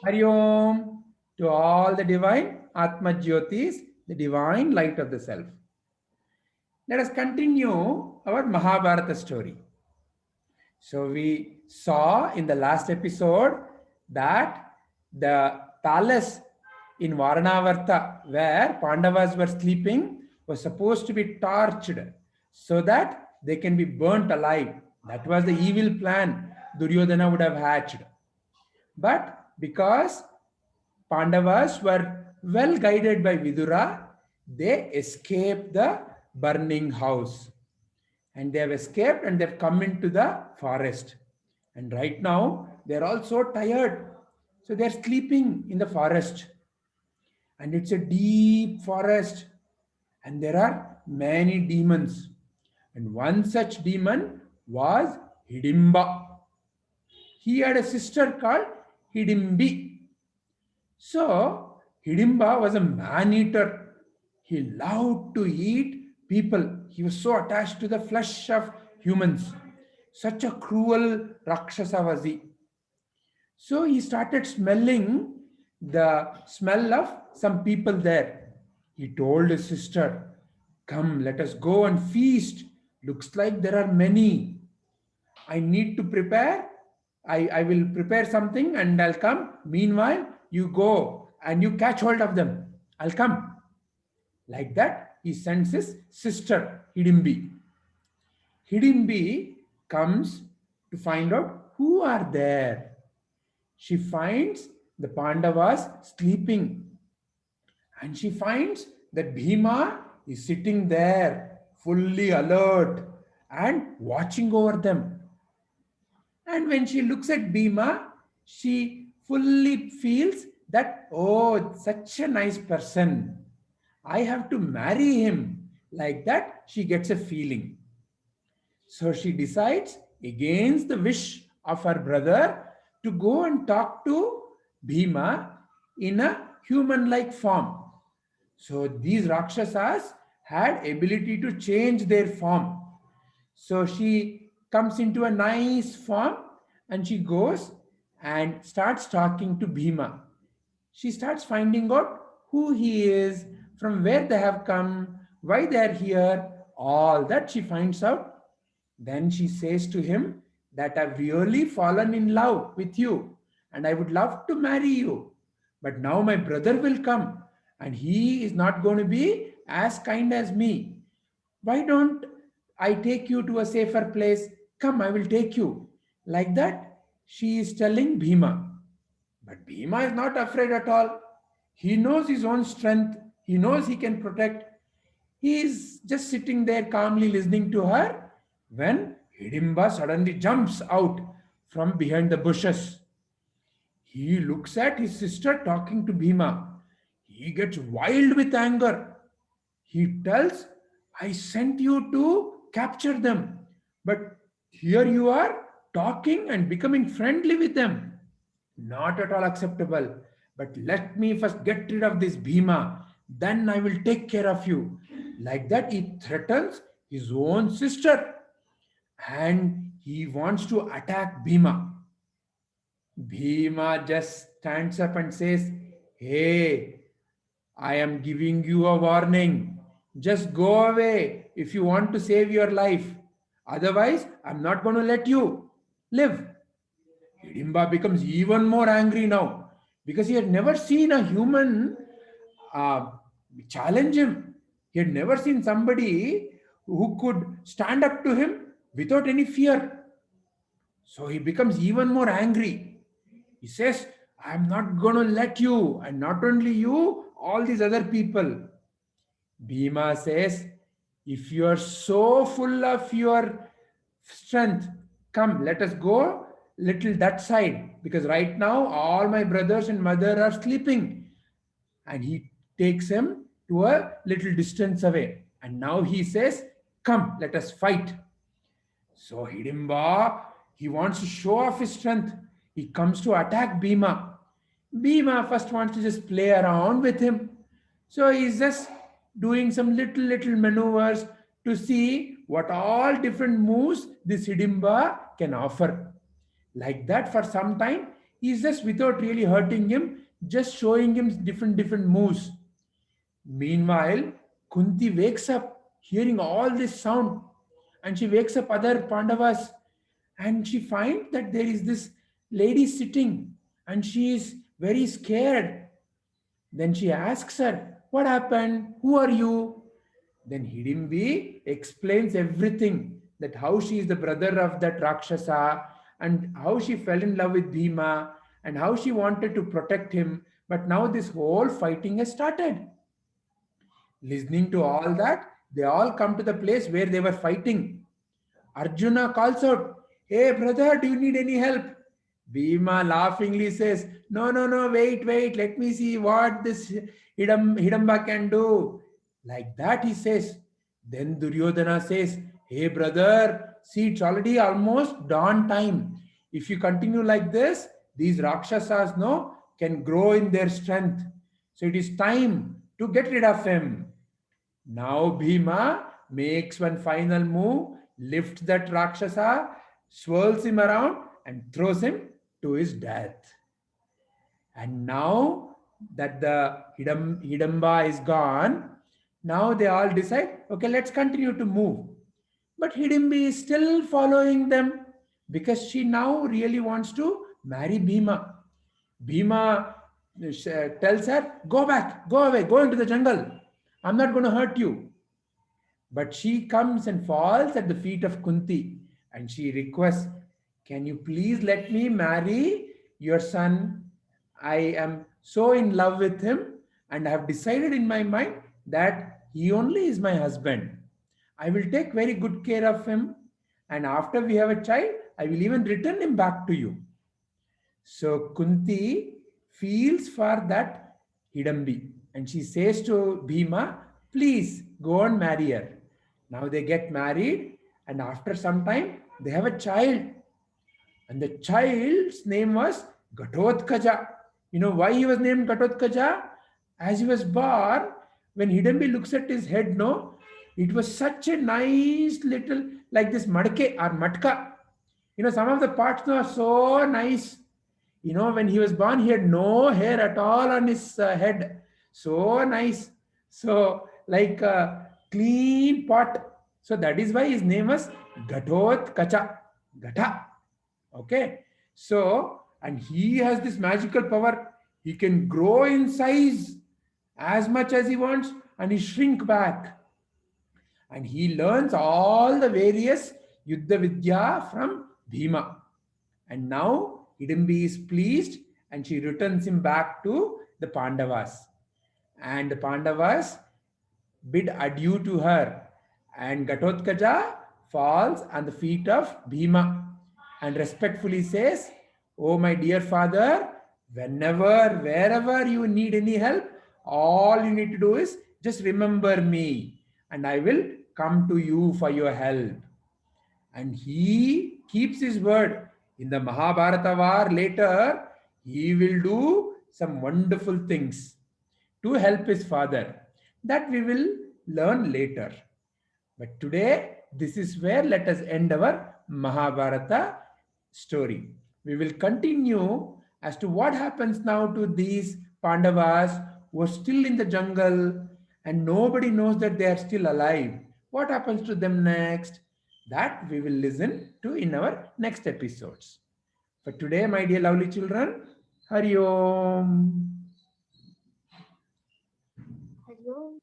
Hari Om to all the divine Atma Jyotis, the divine light of the self. Let us continue our Mahabharata story. So we saw in the last episode that the palace in Varanavarta where Pandavas were sleeping was supposed to be torched so that they can be burnt alive. That was the evil plan Duryodhana would have hatched. But because Pandavas were well guided by Vidura, they escaped the burning house. And they have escaped and they've come into the forest. And right now, they're all so tired. So they're sleeping in the forest. And it's a deep forest. And there are many demons. And one such demon was Hidimba. He had a sister called Hidimbi. So, Hidimba was a man eater. He loved to eat people. He was so attached to the flesh of humans. Such a cruel Rakshasa was he. So, he started smelling the smell of some people there. He told his sister, "Come, let us go and feast. Looks like there are many. I need to prepare. I will prepare something and I'll come. Meanwhile, you go and you catch hold of them. I'll come." Like that, he sends his sister, Hidimbi. Hidimbi comes to find out who are there. She finds the Pandavas sleeping and she finds that Bhima is sitting there, fully alert and watching over them. And when she looks at Bhima, she fully feels that, oh, such a nice person. I have to marry him. Like that, she gets a feeling. So she decides, against the wish of her brother, to go and talk to Bhima in a human-like form. So these Rakshasas had ability to change their form. So she comes into a nice form and she goes and starts talking to Bhima. She starts finding out who he is, from where they have come, why they are here, all that she finds out. Then she says to him that I've really fallen in love with you and I would love to marry you. But now my brother will come and he is not going to be as kind as me. Why don't I take you to a safer place? Come, I will take you. Like that, she is telling Bhima. But Bhima is not afraid at all. He knows his own strength. He knows he can protect. He is just sitting there calmly listening to her when Hidimba suddenly jumps out from behind the bushes. He looks at his sister talking to Bhima. He gets wild with anger. He tells, I sent you to capture them, but here you are talking and becoming friendly with them. Not at all acceptable. But let me first get rid of this Bhima, then I will take care of you. Like that, he threatens his own sister and he wants to attack Bhima. Bhima just stands up and says, Hey, I am giving you a warning. Just go away if you want to save your life. Otherwise, I'm not going to let you live. Hidimba becomes even more angry now because he had never seen a human uh, challenge him. He had never seen somebody who could stand up to him without any fear. So he becomes even more angry. He says, I'm not going to let you, and not only you, all these other people. Bhima says, if you are so full of your strength, come, let us go little that side, because right now all my brothers and mother are sleeping. And he takes him to a little distance away. And now he says, come, let us fight. So Hidimba, he wants to show off his strength. He comes to attack Bhima. Bhima first wants to just play around with him. So he's just doing some little maneuvers to see what all different moves this Hidimba can offer. Like that, for some time, He's just without really hurting him, just showing him different moves. Meanwhile, Kunti wakes up hearing all this sound, and she wakes up other Pandavas, and she finds that there is this lady sitting and she is very scared. Then she asks her, "What happened? Who are you?" Then Hidimbi explains everything, that how she is the brother of that Rakshasa and how she fell in love with Bhima and how she wanted to protect him. But now this whole fighting has started. Listening to all that, they all come to the place where they were fighting. Arjuna calls out, "Hey brother, do you need any help?" Bhima laughingly says, "No, no, no, wait, let me see what this Hidamba can do." Like that he says. Then Duryodhana says, "Hey brother, see it's already almost dawn time. If you continue like this, these Rakshasas no can grow in their strength. So it is time to get rid of him." Now Bhima makes one final move, lifts that Rakshasa, swirls him around, and throws him to his death. And now that the Hidamba is gone, now they all decide, okay, let's continue to move. But Hidimbi is still following them because she now really wants to marry Bhima. Bhima tells her, "Go back, go away, go into the jungle. I'm not going to hurt you." But she comes and falls at the feet of Kunti and she requests, "Can you please let me marry your son? I am so in love with him and I have decided in my mind that he only is my husband. I will take very good care of him, and after we have a child, I will even return him back to you." So Kunti feels for that Hidambi and she says to Bhima, "Please go and marry her." Now they get married, and after some time, they have a child. And the child's name was Ghatotkaja. You know why he was named Ghatotkaja? As he was born, when Hidambi looks at his head, no, it was such a nice little, like this madke or matka. You know, some of the parts are so nice. You know, when he was born, he had no hair at all on his head. So nice. So, like a clean pot. So, that is why his name was Gatot Kacha. Gatha. Okay. So, and he has this magical power. He can grow in size as much as he wants and he shrink back. And he learns all the various Yuddha Vidya from Bhima. And now Hidimbi is pleased and she returns him back to the Pandavas. And the Pandavas bid adieu to her. And Ghatotkaja falls on the feet of Bhima and respectfully says, "Oh, my dear father, whenever, wherever you need any help, all you need to do is just remember me and I will come to you for your help." And he keeps his word. In the Mahabharata war later, he will do some wonderful things to help his father. That we will learn later. But today, this is where let us end our Mahabharata story. We will continue as to what happens now to these Pandavas who are still in the jungle and nobody knows that they are still alive. What happens to them next? That we will listen to in our next episodes. For today, my dear lovely children, Hari Om. Hello.